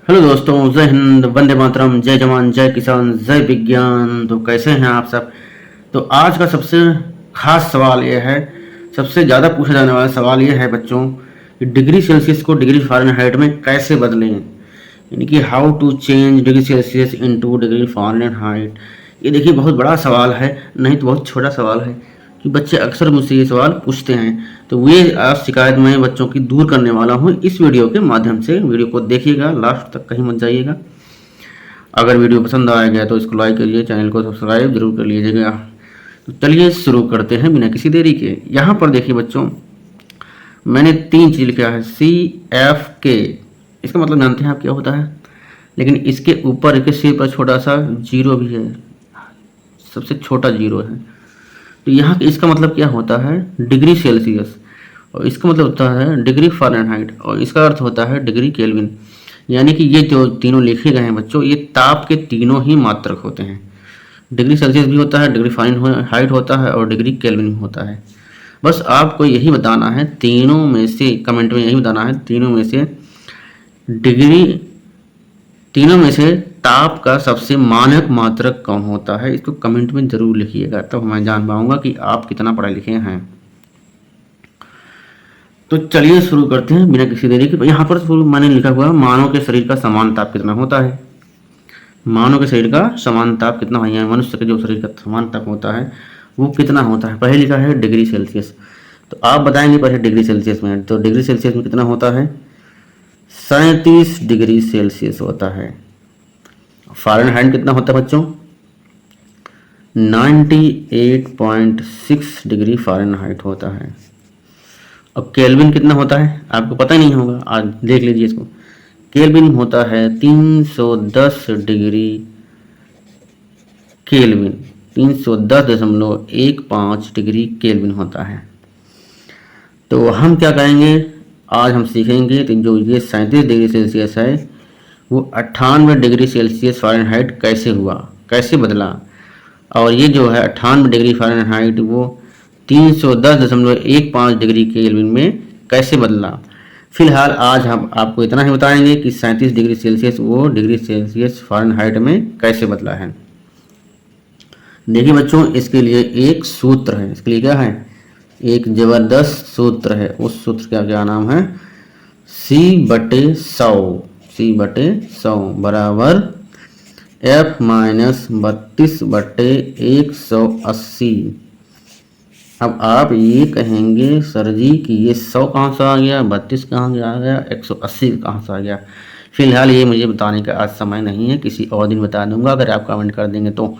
Hello दोस्तों, जय हिंद, वंदे मातरम, जय जवान, जय किसान, जय विज्ञान। तो कैसे हैं आप सब। तो आज का सबसे खास सवाल यह है, सबसे ज़्यादा पूछा जाने वाला सवाल यह है बच्चों कि डिग्री सेल्सियस को डिग्री फ़ारेनहाइट में कैसे बदलें, यानी कि how to change degree Celsius into degree Fahrenheit. ये देखिए बहुत बड़ा सवाल है, नहीं तो बहुत छोटा सवाल है कि बच्चे अक्सर मुझसे ये सवाल पूछते हैं। तो ये आज शिकायत मैं बच्चों की दूर करने वाला हूँ इस वीडियो के माध्यम से। वीडियो को देखिएगा, लास्ट तक कहीं मत जाइएगा। अगर वीडियो पसंद आया गया तो इसको लाइक करिए, चैनल को सब्सक्राइब जरूर कर लीजिएगा। तो चलिए शुरू करते हैं बिना किसी देरी के। यहाँ पर देखिए बच्चों, मैंने 3 चीज़ लिखा है CFK। इसका मतलब जानते हैं आप क्या होता है, लेकिन इसके ऊपर इसके सिर पर छोटा सा जीरो भी है, सबसे छोटा जीरो है। तो यहाँ इसका मतलब क्या होता है, डिग्री सेल्सियस, और इसका मतलब होता है डिग्री फ़ारेनहाइट, और इसका अर्थ होता है डिग्री केल्विन। यानी कि ये जो तीनों लिखे गए हैं बच्चों, ये ताप के तीनों ही मात्रक होते हैं। डिग्री सेल्सियस भी होता है, डिग्री फ़ारेनहाइट होता है, और डिग्री केल्विन भी होता है। बस आपको यही बताना है तीनों में से, कमेंट में यही बताना है तीनों में से डिग्री, तीनों में से ताप का सबसे मानक मात्रक कौन होता है। इसको कमेंट में जरूर लिखिएगा, तब मैं जान पाऊंगा कि आप कितना पढ़े लिखे हैं। तो चलिए शुरू करते हैं बिना किसी देरी के। यहाँ पर मैंने लिखा हुआ मानव के शरीर का समान ताप कितना होता है। मानव के शरीर का समान ताप कितना है, मनुष्य के जो शरीर का समान ताप होता है वो कितना होता है। पहले लिखा है डिग्री सेल्सियस, तो आप बताएंगे पहले डिग्री सेल्सियस में। तो डिग्री सेल्सियस में कितना होता है, 37 डिग्री सेल्सियस होता है। फ़ारेनहाइट कितना होता है बच्चों, 98.6 डिग्री फ़ारेनहाइट होता है। अब केल्विन कितना होता है आपको पता ही नहीं होगा, आज देख लीजिए इसको। केल्विन होता है 310 डिग्री केल्विन, 310.15 डिग्री केल्विन होता है। तो हम क्या करेंगे, आज हम सीखेंगे तो जो ये 37 डिग्री सेल्सियस है वो 98 डिग्री सेल्सियस फ़ारेनहाइट कैसे हुआ, कैसे बदला। और ये जो है 98 डिग्री फ़ारेनहाइट वो 310.15 डिग्री केल्विन में कैसे बदला। फिलहाल आज हम आपको इतना ही बताएंगे कि 37 डिग्री सेल्सियस वो डिग्री सेल्सियस फ़ारेनहाइट में कैसे बदला है। देखिए बच्चों, इसके लिए एक सूत्र है, इसके लिए क्या है, एक ज़बरदस्त सूत्र है। उस सूत्र का क्या नाम है, C/100, C/100 बराबर F-32/180। अब आप ये कहेंगे सर जी कि ये 100 कहाँ से आ गया, 32 कहाँ से आ गया, 180 कहाँ से आ गया। फिलहाल ये मुझे बताने का आज समय नहीं है, किसी और दिन बता दूंगा अगर आप कमेंट कर देंगे तो।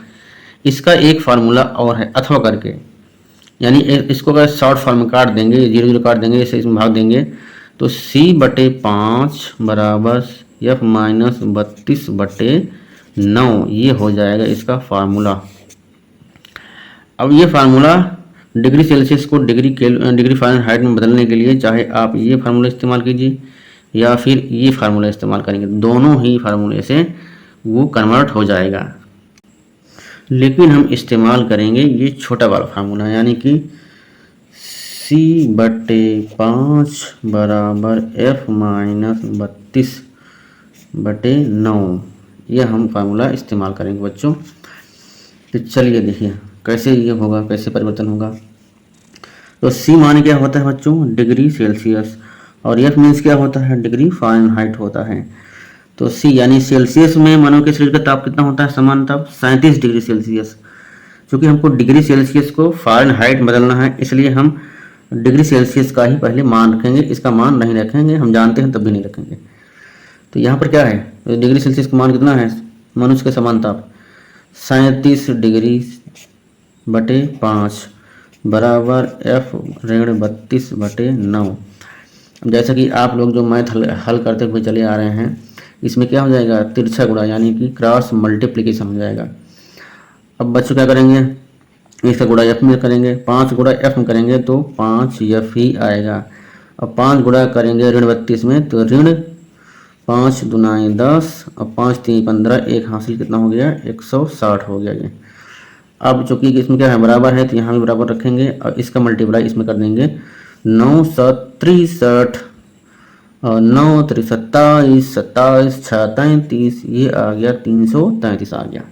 इसका एक फार्मूला और है अथवा करके, यानी इसको अगर शॉर्ट फॉर्म में काट देंगे, 0 काट देंगे, इसे इसमें भाग देंगे तो C/5 बराबर F-32/9 ये हो जाएगा इसका फार्मूला। अब ये फार्मूला डिग्री सेल्सियस को डिग्री फ़ारेनहाइट में बदलने के लिए चाहे आप ये फार्मूला इस्तेमाल कीजिए या फिर ये फार्मूला इस्तेमाल करेंगे, दोनों ही फार्मूले से वो कन्वर्ट हो जाएगा। लेकिन हम इस्तेमाल करेंगे ये छोटा वाला फार्मूला, यानी कि C/5 बराबर F-32/9 ये हम फार्मूला इस्तेमाल करेंगे बच्चों। तो चलिए देखिए कैसे ये होगा, कैसे परिवर्तन होगा। तो C मान क्या होता है बच्चों, डिग्री सेल्सियस, और F मीन्स क्या होता है, डिग्री फ़ारेनहाइट होता है। तो C यानी सेल्सियस में मानव के शरीर का ताप कितना होता है, समान ताप 37 डिग्री सेल्सियस। क्योंकि हमको डिग्री सेल्सियस को फ़ारेनहाइट बदलना है, इसलिए हम डिग्री सेल्सियस का ही पहले मान रखेंगे, इसका मान नहीं रखेंगे, हम जानते हैं तब भी नहीं रखेंगे। तो यहाँ पर क्या है, तो डिग्री सेल्सियस का मान कितना है, मनुष्य के समान ताप 37 डिग्री बटे 5 बराबर F-32/9। जैसा कि आप लोग जो मैथ हल करते हुए चले आ रहे हैं, इसमें क्या हो जाएगा, तिरछा गुणा यानी कि क्रॉस मल्टीप्लिकेशन हो जाएगा। अब बच्चों क्या करेंगे, इसका गुणा F में करेंगे, 5 गुणा F में करेंगे तो 5F ही आएगा। अब 5 गुणा करेंगे ऋण 32 में तो ऋण 5 दूनाए 10, अब 5 3 15, एक हासिल कितना हो गया, 160 हो गया ये। अब चूंकि इसमें क्या है बराबर है तो यहाँ भी बराबर रखेंगे और इसका मल्टीप्लाई इसमें कर देंगे, 9 7 63 और 9 3 27, 27 6 33, ये आ गया 333 आ गया।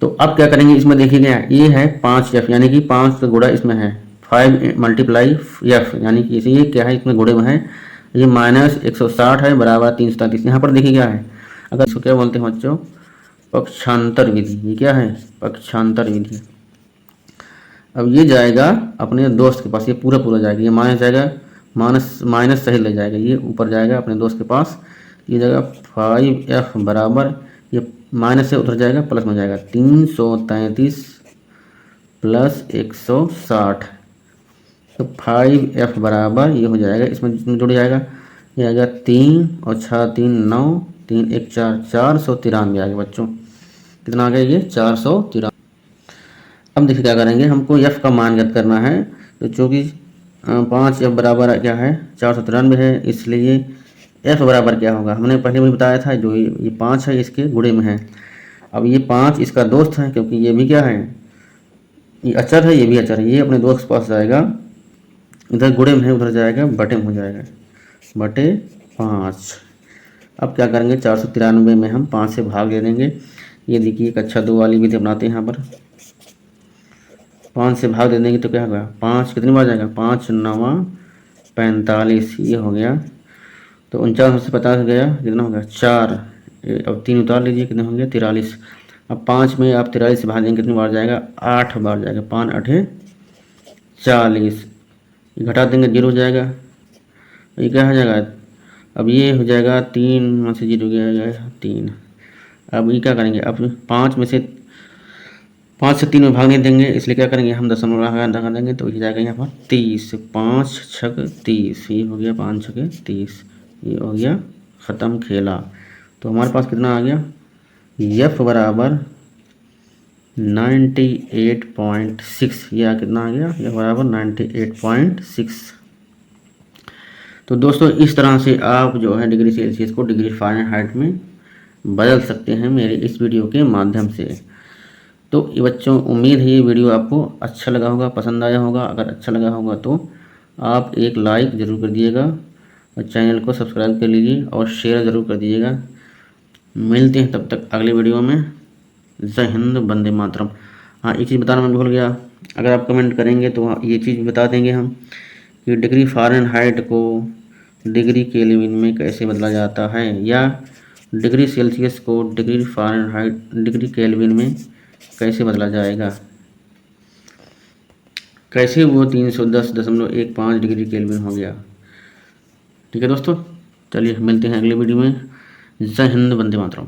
तो अब क्या करेंगे, इसमें देखिएगा ये है 5f, यानी कि 5 का गुणा इसमें है 5 मल्टीप्लाई f, यानी कि ये क्या है, इसमें गुणे में है, ये -160 है बराबर 333। यहाँ पर देखिए क्या है, अगर इसको क्या बोलते हैं बच्चों, पक्षांतर विधि। ये क्या है, पक्षांतर विधि। अब ये जाएगा अपने दोस्त के पास, ये पूरा पूरा जाएगा, ये माइनस जाएगा, माइनस सही ले जाएगा, ये ऊपर जाएगा अपने दोस्त के पास, ये जाएगा 5f बराबर, ये माइनस से उधर जाएगा प्लस में जाएगा 333 प्लस 160, तो 5f बराबर ये हो जाएगा, इसमें जुड़ जाएगा, ये आएगा 3 और 6 3 9, 3 1 4, 493 आएगा बच्चों। कितना आ गया ये, 493। अब देखिए क्या करेंगे, हमको f का मान ज्ञात करना है, तो चूँकि 5f बराबर क्या है 493 है, इसलिए f बराबर क्या होगा, हमने पहले भी बताया था, जो ये 5 है इसके गुणे में है। अब ये 5 इसका दोस्त है, क्योंकि ये भी क्या है, ये अचर है, ये भी अचर है, ये अपने दोस्त के पास जाएगा, इधर गुणे में है उधर जाएगा बटे में हो जाएगा, बटे 5। अब क्या करेंगे, 493 में हम 5 से भाग दे देंगे। ये देखिए कक्षा 2 वाली विधि अपनाते हैं, यहाँ पर 5 से भाग दे देंगे तो क्या होगा, 5 कितनी बार जाएगा, 5 9 45, ये हो गया। तो 49 से 50 गया, कितना हो गया 4, अब 3 उतार लीजिए, कितने होंगे 43। अब 5 में आप 43 से भाग देंगे कितनी बार जाएगा, 8 बार जाएगा, 5 8 40, घटा देंगे 0 हो जाएगा, ये क्या हो जाएगा, अब ये हो जाएगा 3 में से 0 गया 3। अब ये क्या करेंगे, अब 5 में से 5 से 3 में भाग नहीं देंगे, इसलिए क्या करेंगे, हम दशमलव लगा देंगे, तो ये जाएगा यहाँ पर 30, 5 6 30, ये हो गया 5 6 30, ये हो गया ख़त्म खेला। तो हमारे पास कितना आ गया, f बराबर 98.6, यह कितना आ गया, f बराबर 98.6। तो दोस्तों इस तरह से आप जो है डिग्री सेल्सियस को डिग्री फ़ारेनहाइट में बदल सकते हैं मेरे इस वीडियो के माध्यम से। तो ये बच्चों, उम्मीद है ये वीडियो आपको अच्छा लगा होगा, पसंद आया होगा। अगर अच्छा लगा होगा तो आप एक लाइक ज़रूर कर दिएगा और चैनल को सब्सक्राइब कर लीजिए और शेयर ज़रूर कर दीजिएगा। मिलते हैं तब तक अगले वीडियो में। जय हिंद, वंदे मातरम। हाँ, एक चीज़ बताना मैं भूल गया, अगर आप कमेंट करेंगे तो ये चीज़ बता देंगे हम कि डिग्री फ़ारेनहाइट को डिग्री केल्विन में कैसे बदला जाता है, या डिग्री सेल्सियस को डिग्री फ़ारेनहाइट डिग्री केल्विन में कैसे बदला जाएगा, कैसे वो 310.15 डिग्री केल्विन हो गया। ठीक है दोस्तों, चलिए मिलते हैं अगले वीडियो में। जय हिंद, वंदे मातरम।